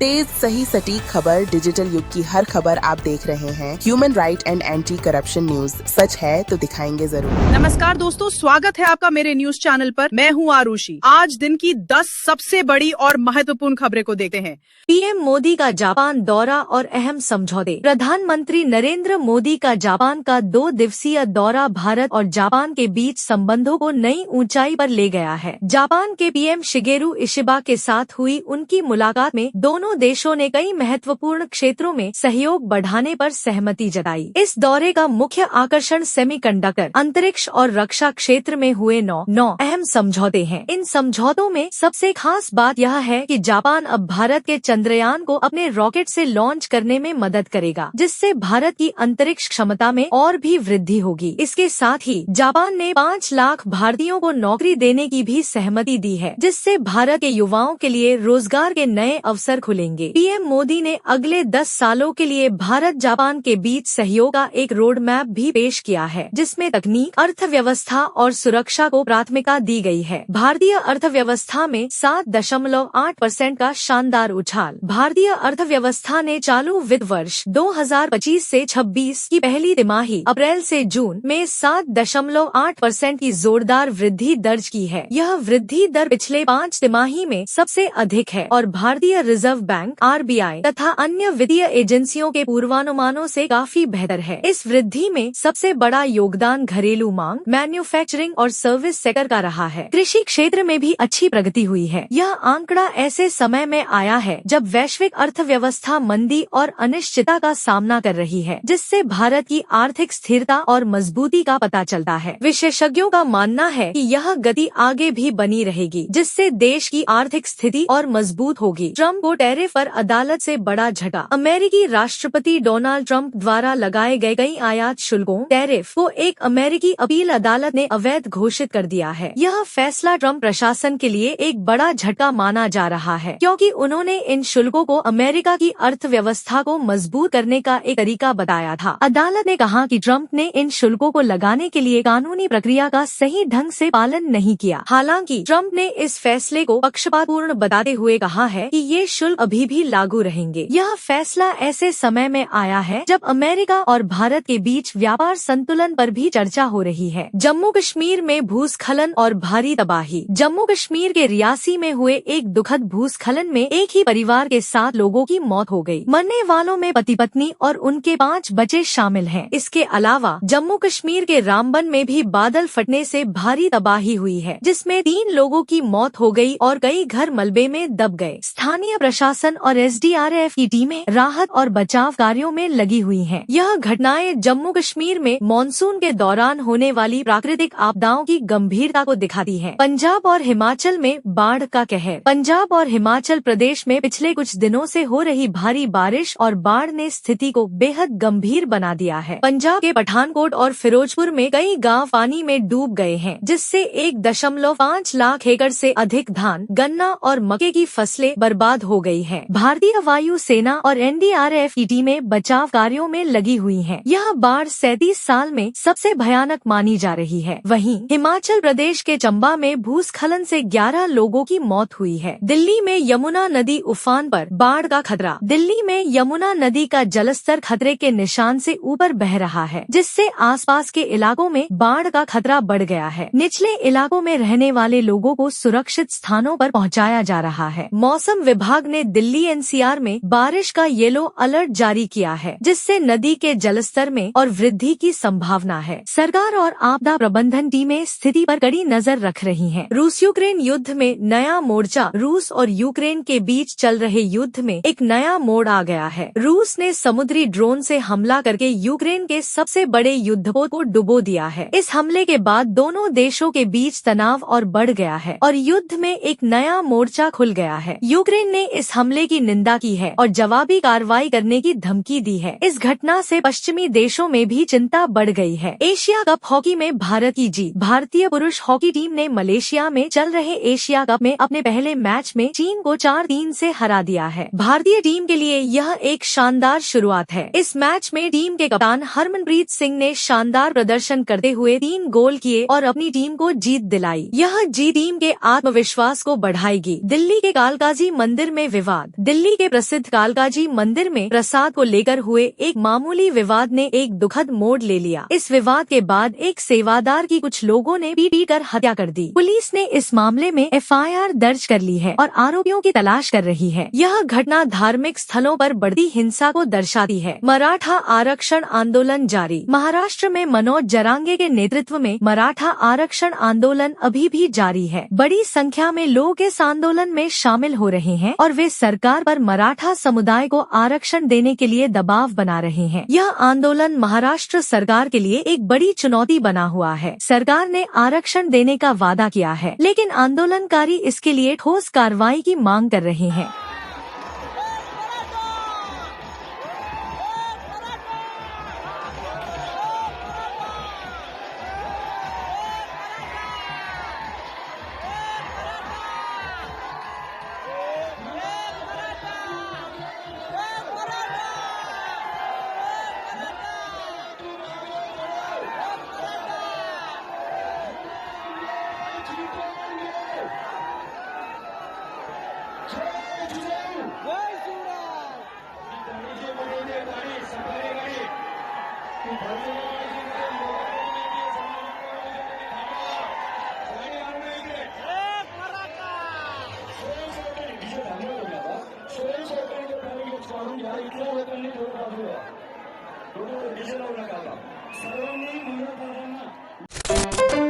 तेज सही सटीक खबर, डिजिटल युग की हर खबर आप देख रहे हैं human right and anti corruption news. सच है तो दिखाएंगे जरूर। नमस्कार दोस्तों, स्वागत है आपका मेरे न्यूज चैनल पर। मैं हूं आरुषि। आज दिन की 10 सबसे बड़ी और महत्वपूर्ण खबरें को देखते हैं। पीएम मोदी का जापान दौरा और अहम समझौते। प्रधानमंत्री नरेंद्र मोदी का जापान का 2 दिवसीय दौरा भारत और जापान के बीच संबंधों को नई ऊंचाई पर ले गया है। जापान के पीएम शिगेरू इशिबा के साथ हुई उनकी मुलाकात में दोनों देशों ने कई महत्वपूर्ण क्षेत्रों में सहयोग बढ़ाने पर सहमति जताई। इस दौरे का मुख्य आकर्षण सेमीकंडक्टर, अंतरिक्ष और रक्षा क्षेत्र में हुए 9 अहम समझौते हैं। इन समझौतों में सबसे खास बात यह है कि जापान अब भारत के चंद्रयान को अपने रॉकेट से लॉन्च करने में मदद करेगा, जिससे भारत की अंतरिक्ष क्षमता में और भी वृद्धि होगी। इसके साथ ही जापान ने 5 लाख भारतीयों को नौकरी देने की भी सहमति दी है, जिससे भारत के युवाओं के लिए रोजगार के नए अवसर खुलेंगे। पीएम मोदी ने अगले 10 सालों के लिए भारत जापान के बीच सहयोग का एक रोड मैप भी पेश किया है, जिसमें तकनीक, अर्थव्यवस्था और सुरक्षा को प्राथमिकता दी गई है। भारतीय अर्थव्यवस्था में 7.8% का शानदार उछाल। भारतीय अर्थव्यवस्था ने चालू वित्त वर्ष 2025 से 26 की पहली तिमाही अप्रैल से जून में 7.8% की जोरदार वृद्धि दर्ज की है। यह वृद्धि दर पिछले 5 तिमाही में सबसे अधिक है और भारतीय रिजर्व बैंक (आरबीआई) तथा अन्य वित्तीय एजेंसियों के पूर्वानुमानों से काफी बेहतर है। इस वृद्धि में सबसे बड़ा योगदान घरेलू मांग, मैन्युफैक्चरिंग और सर्विस सेक्टर का रहा है। कृषि क्षेत्र में भी अच्छी प्रगति हुई है। यह आंकड़ा ऐसे समय में आया है जब वैश्विक अर्थव्यवस्था मंदी और अनिश्चितता का सामना कर रही है, जिससे भारत की आर्थिक स्थिरता और मजबूती का पता चलता है। विशेषज्ञों का मानना है कि यह गति आगे भी बनी रहेगी, जिससे देश की आर्थिक स्थिति और मजबूत होगी। ट्रम्प को टैरिफ पर अदालत से बड़ा झटका। अमेरिकी राष्ट्रपति डोनाल्ड ट्रंप द्वारा लगाए गए कई आयात शुल्कों टैरिफ को एक अमेरिकी अपील अदालत ने अवैध घोषित कर दिया है। यह फैसला ट्रंप प्रशासन के लिए एक बड़ा झटका माना जा रहा है, क्योंकि उन्होंने इन शुल्कों को अमेरिका की अर्थव्यवस्था को मजबूत करने का एक तरीका बताया था। अदालत ने कहा कि ट्रंप ने इन शुल्कों को लगाने के लिए कानूनी प्रक्रिया का सही ढंग से पालन नहीं किया। हालांकि ट्रंप ने इस फैसले को पक्षपातपूर्ण बताते हुए कहा है कि ये शुल्क अभी भी लागू रहेंगे। यह फैसला ऐसे समय में आया है जब अमेरिका और भारत के बीच व्यापार संतुलन पर भी चर्चा हो रही है। जम्मू कश्मीर में भूस्खलन और भारी तबाही। जम्मू कश्मीर के रियासी में हुए एक दुखद भूस्खलन में एक ही परिवार के 7 लोगों की मौत हो गई। मरने वालों में पति पत्नी और उनके 5 बच्चे शामिल हैं। इसके अलावा जम्मू कश्मीर के रामबन में भी बादल फटने से भारी तबाही हुई है, जिसमें 3 लोगों की मौत हो गई और कई घर मलबे में दब गए। स्थानीय प्रशासन और एसडीआरएफ की टीमें राहत और बचाव कार्यों में लगी हुई हैं। यह घटनाएं जम्मू कश्मीर में मॉनसून के दौरान होने वाली प्राकृतिक आपदाओं की गंभीरता को दिखाती हैं। पंजाब और हिमाचल में बाढ़ का कहर। पंजाब और हिमाचल प्रदेश में पिछले कुछ दिनों से हो रही भारी बारिश और बाढ़ ने स्थिति को बेहद गंभीर बना दिया है। पंजाब के पठानकोट और फिरोजपुर में कई गाँव पानी में डूब गए हैं, जिससे 1.5 लाख एकड़ से अधिक धान, गन्ना और मक्के की फसलें बर्बाद हो गई है। भारतीय वायु सेना और एनडीआरएफ की टीमें बचाव कार्यों में लगी हुई हैं। यह बाढ़ 37 साल में सबसे भयानक मानी जा रही है। वहीं हिमाचल प्रदेश के चंबा में भूस्खलन से 11 लोगों की मौत हुई है। दिल्ली में यमुना नदी उफान पर, बाढ़ का खतरा। दिल्ली में यमुना नदी का जलस्तर खतरे के निशान से ऊपर बह रहा है, जिससे आसपास के इलाकों में बाढ़ का खतरा बढ़ गया है। निचले इलाकों में रहने वाले लोगों को सुरक्षित स्थानों पर पहुँचाया जा रहा है। मौसम विभाग ने दिल्ली एनसीआर में बारिश का येलो अलर्ट जारी किया है, जिससे नदी के जलस्तर में और वृद्धि की संभावना है। सरकार और आपदा प्रबंधन टीमें स्थिति पर कड़ी नजर रख रही हैं। रूस यूक्रेन युद्ध में नया मोर्चा। रूस और यूक्रेन के बीच चल रहे युद्ध में एक नया मोड़ आ गया है। रूस ने समुद्री ड्रोन से हमला करके यूक्रेन के सबसे बड़े युद्धपोत को डुबो दिया है। इस हमले के बाद दोनों देशों के बीच तनाव और बढ़ गया है और युद्ध में एक नया मोर्चा खुल गया है। यूक्रेन ने इस हमले की निंदा की है और जवाबी कार्रवाई करने की धमकी दी है। इस घटना से पश्चिमी देशों में भी चिंता बढ़ गई है। एशिया कप हॉकी में भारत की जीत। भारतीय पुरुष हॉकी टीम ने मलेशिया में चल रहे एशिया कप में अपने पहले मैच में चीन को 4-3 से हरा दिया है। भारतीय टीम के लिए यह एक शानदार शुरुआत है। इस मैच में टीम के कप्तान हरमनप्रीत सिंह ने शानदार प्रदर्शन करते हुए 3 गोल किए और अपनी टीम को जीत दिलाई। यह जीत टीम के आत्मविश्वास को बढ़ाएगी। दिल्ली के कालकाजी मंदिर में विवाह विवाद। दिल्ली के प्रसिद्ध कालकाजी मंदिर में प्रसाद को लेकर हुए एक मामूली विवाद ने एक दुखद मोड़ ले लिया। इस विवाद के बाद एक सेवादार की कुछ लोगों ने पीट कर हत्या कर दी। पुलिस ने इस मामले में एफआईआर दर्ज कर ली है और आरोपियों की तलाश कर रही है। यह घटना धार्मिक स्थलों पर बढ़ती हिंसा को दर्शाती है। मराठा आरक्षण आंदोलन जारी। महाराष्ट्र में मनोज जरांगे के नेतृत्व में मराठा आरक्षण आंदोलन अभी भी जारी है। बड़ी संख्या में लोग इस आंदोलन में शामिल हो रहे हैं और वे सरकार पर मराठा समुदाय को आरक्षण देने के लिए दबाव बना रहे हैं। यह आंदोलन महाराष्ट्र सरकार के लिए एक बड़ी चुनौती बना हुआ है। सरकार ने आरक्षण देने का वादा किया है, लेकिन आंदोलनकारी इसके लिए ठोस कार्रवाई की मांग कर रहे हैं। सर्वांनी